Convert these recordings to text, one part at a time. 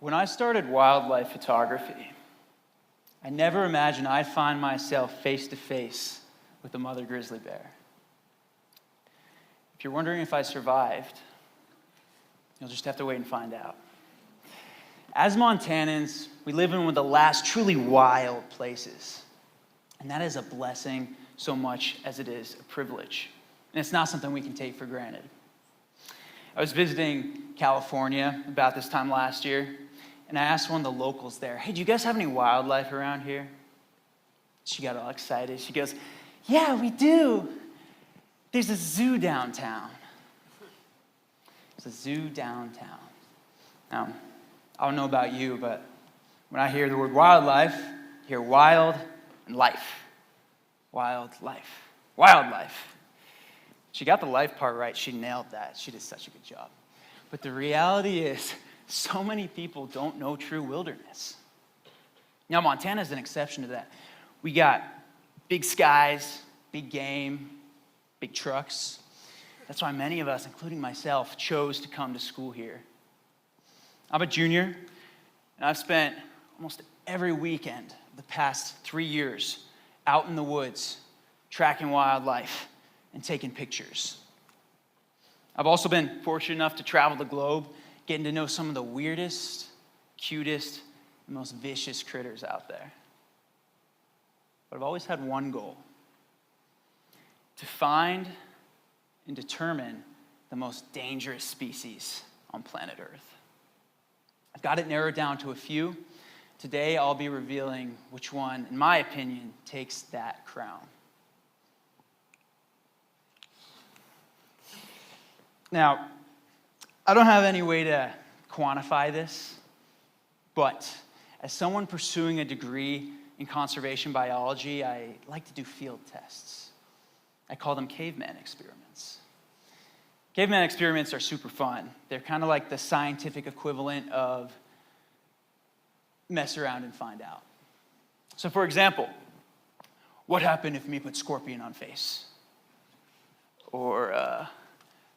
When I started wildlife photography, I never imagined I'd find myself face to face with a mother grizzly bear. If you're wondering if I survived, you'll just have to wait and find out. As Montanans, we live in one of the last truly wild places. And that is a blessing so much as it is a privilege. And it's not something we can take for granted. I was visiting California about this time last year, and I asked one of the locals there, "Hey, do you guys have any wildlife around here?" She got all excited. She goes, "Yeah, we do. There's a zoo downtown." There's a zoo downtown. Now, I don't know about you, but when I hear the word wildlife, I hear wild and life. Wild life. Wildlife. She got the life part right. She nailed that. She did such a good job. But the reality is, so many people don't know true wilderness. Now, Montana is an exception to that. We got big skies, big game, big trucks. That's why many of us, including myself, chose to come to school here. I'm a junior, and I've spent almost every weekend the past 3 years out in the woods, tracking wildlife and taking pictures. I've also been fortunate enough to travel the globe, getting to know some of the weirdest, cutest, and most vicious critters out there. But I've always had one goal: to find and determine the most dangerous species on planet Earth. I've got it narrowed down to a few. Today, I'll be revealing which one, in my opinion, takes that crown. Now, I don't have any way to quantify this, but as someone pursuing a degree in conservation biology, I like to do field tests. I call them caveman experiments. Caveman experiments are super fun. They're kind of like the scientific equivalent of mess around and find out. So for example, what happened if me put scorpion on face? Or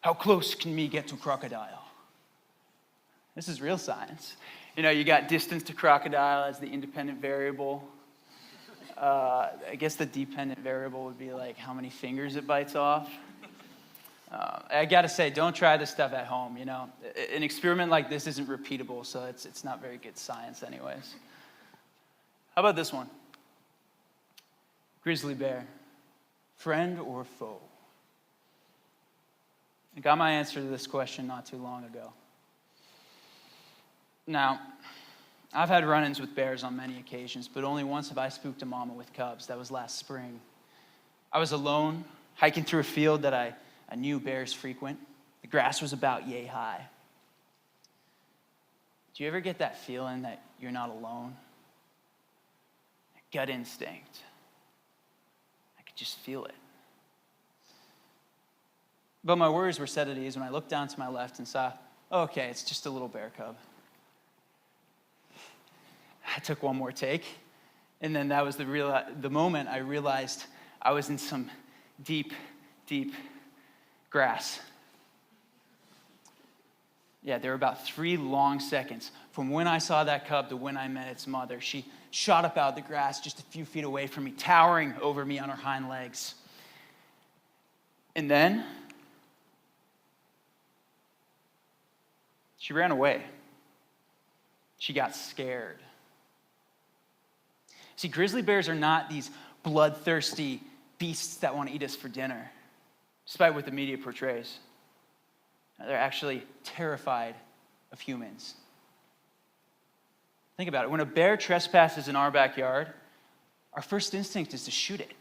how close can me get to crocodile? This is real science. You know, you got distance to crocodile as the independent variable. I guess the dependent variable would be like how many fingers it bites off. I gotta say, don't try this stuff at home, you know. An experiment like this isn't repeatable, so it's not very good science anyways. How about this one? Grizzly bear, friend or foe? I got my answer to this question not too long ago. Now, I've had run-ins with bears on many occasions, but only once have I spooked a mama with cubs. That was last spring. I was alone, hiking through a field that I knew bears frequent. The grass was about yay high. Do you ever get that feeling that you're not alone? Gut instinct. I could just feel it. But my worries were set at ease when I looked down to my left and saw, oh, okay, it's just a little bear cub. I took one more take, and then that was the moment I realized I was in some deep, deep grass. Yeah, there were about 3 long seconds from when I saw that cub to when I met its mother. She shot up out of the grass just a few feet away from me, towering over me on her hind legs. And then she ran away. She got scared. See, grizzly bears are not these bloodthirsty beasts that want to eat us for dinner, despite what the media portrays. They're actually terrified of humans. Think about it. When a bear trespasses in our backyard, our first instinct is to shoot it.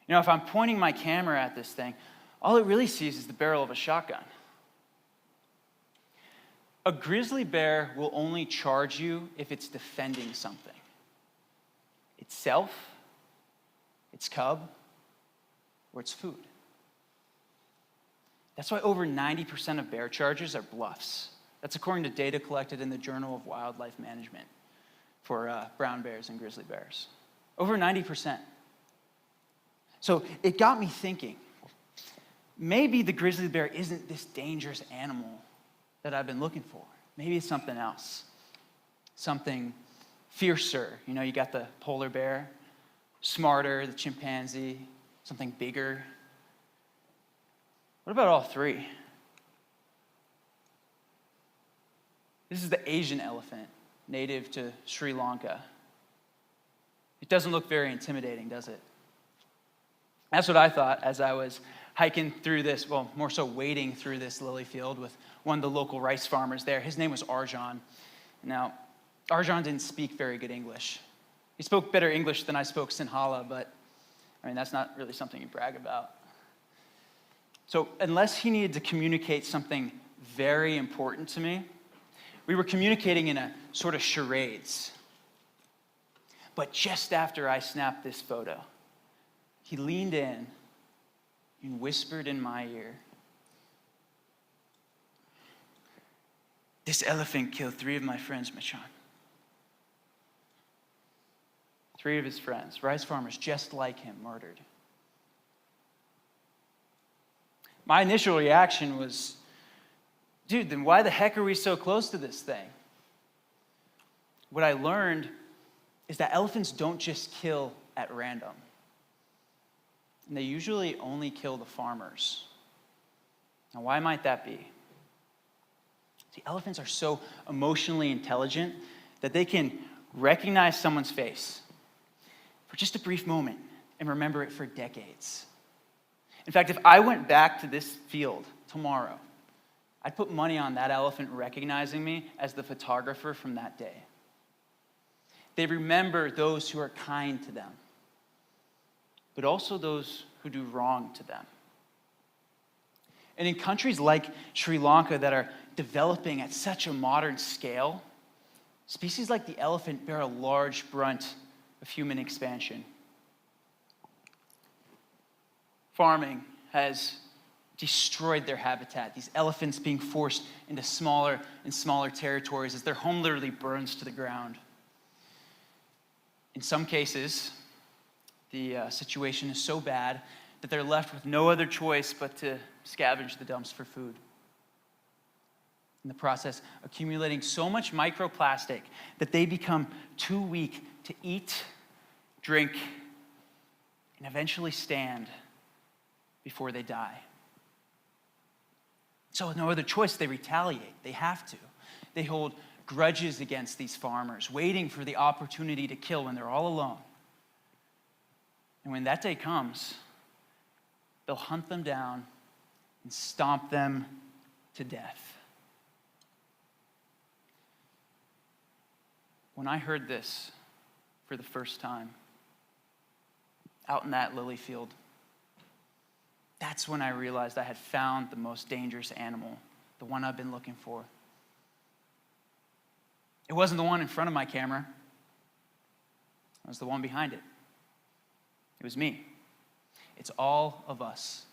You know, if I'm pointing my camera at this thing, all it really sees is the barrel of a shotgun. A grizzly bear will only charge you if it's defending something. Itself, its cub, or its food. That's why over 90% of bear charges are bluffs. That's according to data collected in the Journal of Wildlife Management for brown bears and grizzly bears. Over 90%. So it got me thinking, maybe the grizzly bear isn't this dangerous animal that I've been looking for. Maybe it's something else. something fiercer. You know, you got the polar bear, smarter, the chimpanzee, something bigger. What about all three? This is the Asian elephant, native to Sri Lanka. It doesn't look very intimidating, does it? That's what I thought as I was hiking through this, well, more so wading through this lily field with one of the local rice farmers there. His name was Arjan. Now, Arjan didn't speak very good English. He spoke better English than I spoke Sinhala, but I mean, that's not really something you brag about. So unless he needed to communicate something very important to me, we were communicating in a sort of charades. But just after I snapped this photo, he leaned in and whispered in my ear, "This elephant killed 3 of my friends, Machan." 3 of his friends, rice farmers just like him, murdered. My initial reaction was, dude, then why the heck are we so close to this thing? What I learned is that elephants don't just kill at random. And they usually only kill the farmers. Now, why might that be? See, elephants are so emotionally intelligent that they can recognize someone's face for just a brief moment and remember it for decades. In fact, if I went back to this field tomorrow, I'd put money on that elephant recognizing me as the photographer from that day. They remember those who are kind to them, but also those who do wrong to them. And in countries like Sri Lanka that are developing at such a modern scale, species like the elephant bear a large brunt of human expansion. Farming has destroyed their habitat, these elephants being forced into smaller and smaller territories as their home literally burns to the ground. In some cases, the situation is so bad that they're left with no other choice but to scavenge the dumps for food. In the process, accumulating so much microplastic that they become too weak to eat, drink, and eventually stand before they die. So with no other choice, they retaliate. They have to. They hold grudges against these farmers, waiting for the opportunity to kill when they're all alone. And when that day comes, they'll hunt them down and stomp them to death. When I heard this for the first time, out in that lily field, that's when I realized I had found the most dangerous animal, the one I've been looking for. It wasn't the one in front of my camera. It was the one behind it. It was me. It's all of us.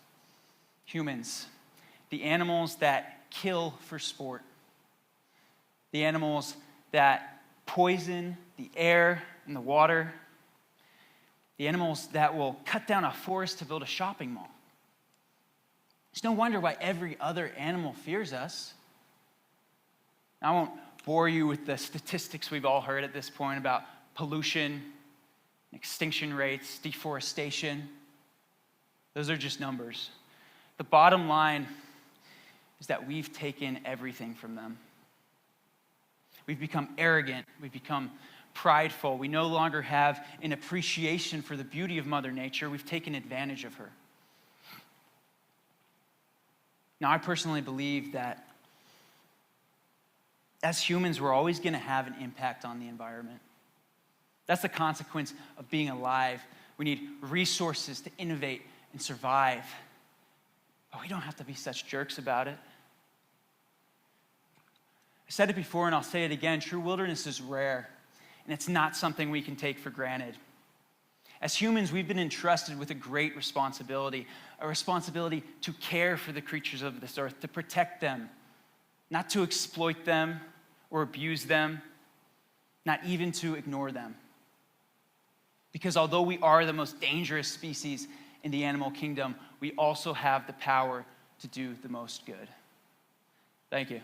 Humans. The animals that kill for sport. The animals that poison the air and the water. The animals that will cut down a forest to build a shopping mall. It's no wonder why every other animal fears us. I won't bore you with the statistics we've all heard at this point about pollution, extinction rates, deforestation. Those are just numbers. The bottom line is that we've taken everything from them. We've become arrogant. We've become prideful. We no longer have an appreciation for the beauty of Mother Nature. We've taken advantage of her. Now, I personally believe that as humans, we're always going to have an impact on the environment. That's the consequence of being alive. We need resources to innovate and survive. But we don't have to be such jerks about it. I said it before and I'll say it again. True wilderness is rare, and it's not something we can take for granted. As humans, we've been entrusted with a great responsibility, a responsibility to care for the creatures of this earth, to protect them, not to exploit them or abuse them, not even to ignore them. Because although we are the most dangerous species in the animal kingdom, we also have the power to do the most good. Thank you.